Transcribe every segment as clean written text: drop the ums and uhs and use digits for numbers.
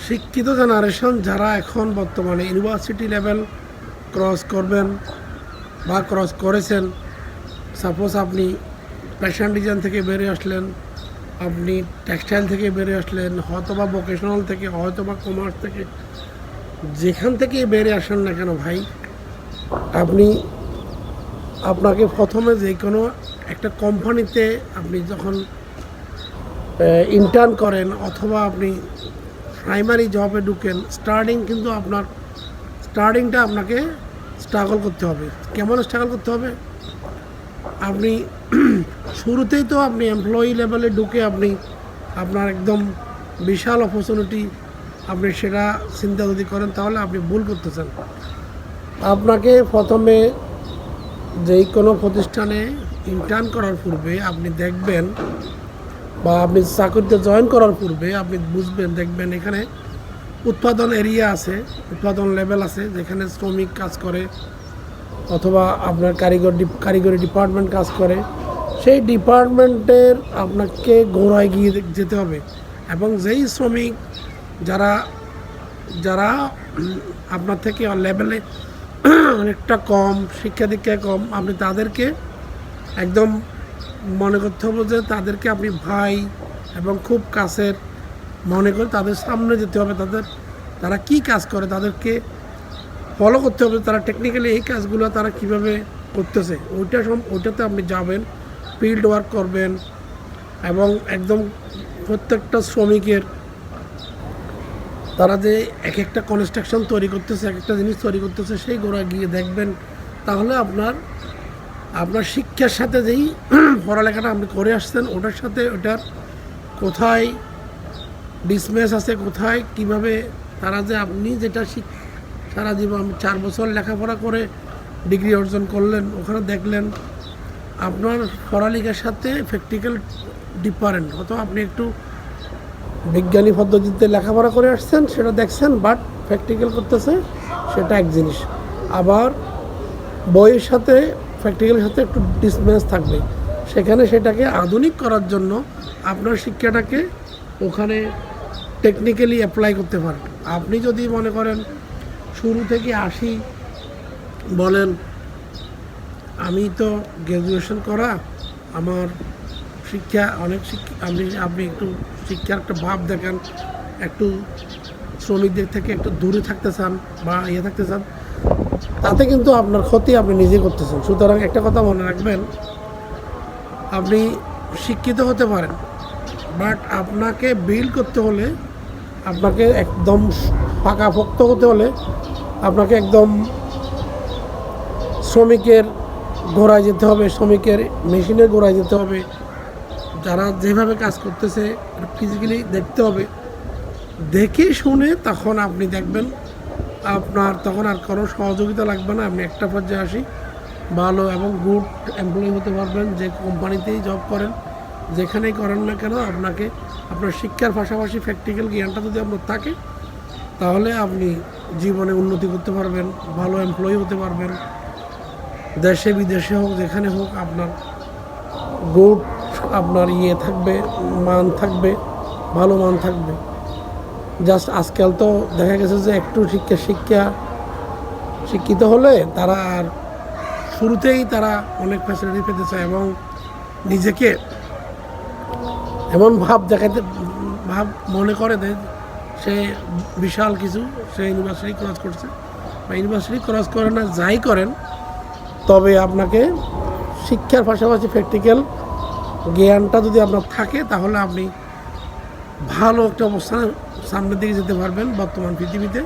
শিক্ষিত জেনারেশন যারা এখন বর্তমানে ইউনিভার্সিটি লেভেল ক্রস করবেন বা ক্রস করেছেন, সাপোজ আপনি ফ্যাশন ডিজাইন থেকে বেরিয়ে আসলেন, আপনি টেক্সটাইল থেকে বেরিয়ে আসলেন, হয়তো বা ভোকেশনাল থেকে, হয়তো বা কমার্স থেকে, যেখান থেকে বেরিয়ে আসেন না কেন ভাই, আপনাকে প্রথমে যে কোনো একটা কোম্পানিতে আপনি যখন ইন্টার্ন করেন অথবা আপনি প্রাইমারি জবে ঢুকেন, স্টার্টিংটা আপনাকে স্ট্রাগল করতে হবে। কেমন স্ট্রাগল করতে হবে? আপনি শুরুতেই তো আপনি এমপ্লয়ি লেভেলে ঢুকে আপনার একদম বিশাল অপরচুনিটি, আপনি সেটা চিন্তা যদি করেন তাহলে আপনি ভুল করতেছেন। আপনাকে প্রথমে যেই কোনো প্রতিষ্ঠানে ইন্টার্ন করার পূর্বে আপনি দেখবেন, বা আপনি চাকরিতে জয়েন করার পূর্বে আপনি বুঝবেন, দেখবেন এখানে উৎপাদন এরিয়া আছে, উৎপাদন লেভেল আছে, যেখানে শ্রমিক কাজ করে অথবা আপনার কারিগরি ডিপার্টমেন্ট কাজ করে। সেই ডিপার্টমেন্টের আপনাকে গোড়ায় গিয়ে যেতে হবে, এবং যেই শ্রমিক যারা যারা আপনার থেকে লেভেলে অনেকটা কম, শিক্ষা দীক্ষায় কম, আপনি তাদেরকে একদম মনে করতে হবে যে তাদেরকে আপনি ভাই এবং খুব কাছের মনে করে তাদের সামনে যেতে হবে। তারা কি কাজ করে তাদেরকে ফলো করতে হবে, তারা টেকনিক্যালি এই কাজগুলো তারা কিভাবে করতেছে ওইটাতে আপনি যাবেন, ফিল্ড ওয়ার্ক করবেন, এবং একদম প্রত্যেকটা শ্রমিকের তারা যে এক একটা কনস্ট্রাকশন তৈরি করতেছে, এক একটা জিনিস তৈরি করতেছে, সেই গোড়ায় গিয়ে দেখবেন। তাহলে আপনার শিক্ষার সাথে যেই পড়ালেখাটা আপনি করে আসছেন ওটার সাথে ওটার কোথায় ডিসমেস আছে, কোথায় কিভাবে তারা যে আপনি যেটা সারা জীবন 4 বছর লেখাপড়া করে ডিগ্রি অর্জন করলেন, ওখানে দেখলেন আপনার পড়ালেখার সাথে প্র্যাকটিক্যাল ডিফারেন্ট। হয়তো আপনি একটু বিজ্ঞানী পদ্ধতিতে লেখাপড়া করে আসছেন, সেটা দেখছেন, বাট প্র্যাকটিক্যাল করতেছে সেটা এক জিনিস। আবার বইয়ের সাথে প্র্যাকটিক্যালের সাথে একটু ডিসম্যাচ থাকবে, সেখানে সেটাকে আধুনিক করার জন্য আপনার শিক্ষাটাকে ওখানে টেকনিক্যালি অ্যাপ্লাই করতে পারেন। আপনি যদি মনে করেন শুরু থেকে বলেন আমি তো গ্র্যাজুয়েশন করা, আমার শিক্ষা অনেক আপনি একটু শিক্ষার একটা ভাব দেখেন, একটু শ্রমিকদের থেকে একটু দূরে থাকতে চান বা থাকতে চান, তাতে কিন্তু আপনার ক্ষতি আপনি নিজে করতেছেন। সুতরাং একটা কথা মনে রাখবেন, আপনি শিক্ষিত হতে পারেন, বাট আপনাকে বিল্ড করতে হলে, আপনাকে একদম পাকাপোক্ত হতে হলে, আপনাকে একদম শ্রমিকের গোড়ায় যেতে হবে, শ্রমিকের মেশিনের গোড়ায় যেতে হবে, যারা যেভাবে কাজ করতেছে ফিজিক্যালি দেখতে হবে। দেখে শুনে তখন আপনি দেখবেন আপনার তখন আর কোনো সহযোগিতা লাগবে না, আপনি একটা পর্যায়ে ভালো এবং গুড এমপ্লয়ি হতে পারবেন। যে কোম্পানিতেই জব করেন, যেখানেই করেন না কেন, আপনাকে আপনার শিক্ষার পাশাপাশি প্র্যাকটিক্যাল জ্ঞানটা যদি আপনার থাকে, তাহলে আপনি জীবনে উন্নতি করতে পারবেন, ভালো এমপ্লয়ি হতে পারবেন। দেশে বিদেশে হোক, যেখানে হোক, আপনার গুড আপনার থাকবে, মান থাকবে, ভালো মান থাকবে। জাস্ট আজকাল তো দেখা গেছে যে একটু শিক্ষিত হলে তারা আর শুরুতেই তারা অনেক ফ্যাসিলিটি পেতে চায়, এবং নিজেকে এমন ভাব মনে করে দেয় সে বিশাল কিছু, সে ইউনিভার্সিটি ক্রস করছে বা ইউনিভার্সিটি ক্রস করে না, যাই করেন, তবে আপনাকে শিক্ষার পাশাপাশি প্র্যাকটিক্যাল জ্ঞানটা যদি আপনার থাকে, তাহলে আপনি ভালো একটা অবস্থানে সামনের দিকে যেতে পারবেন। বর্তমান পৃথিবীতে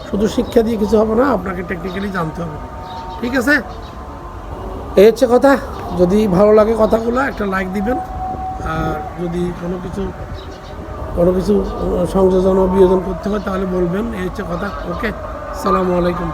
শুধু শিক্ষা দিয়ে কিছু হবে না, আপনাকে টেকনিক্যালি জানতে হবে। ঠিক আছে, এই হচ্ছে কথা। যদি ভালো লাগে কথাগুলো একটা লাইক দিবেন, আর যদি কোনো কিছু সংযোজন ও বিয়োজন করতে হয় তাহলে বলবেন। এই হচ্ছে কথা। ওকে, আসসালামু আলাইকুম।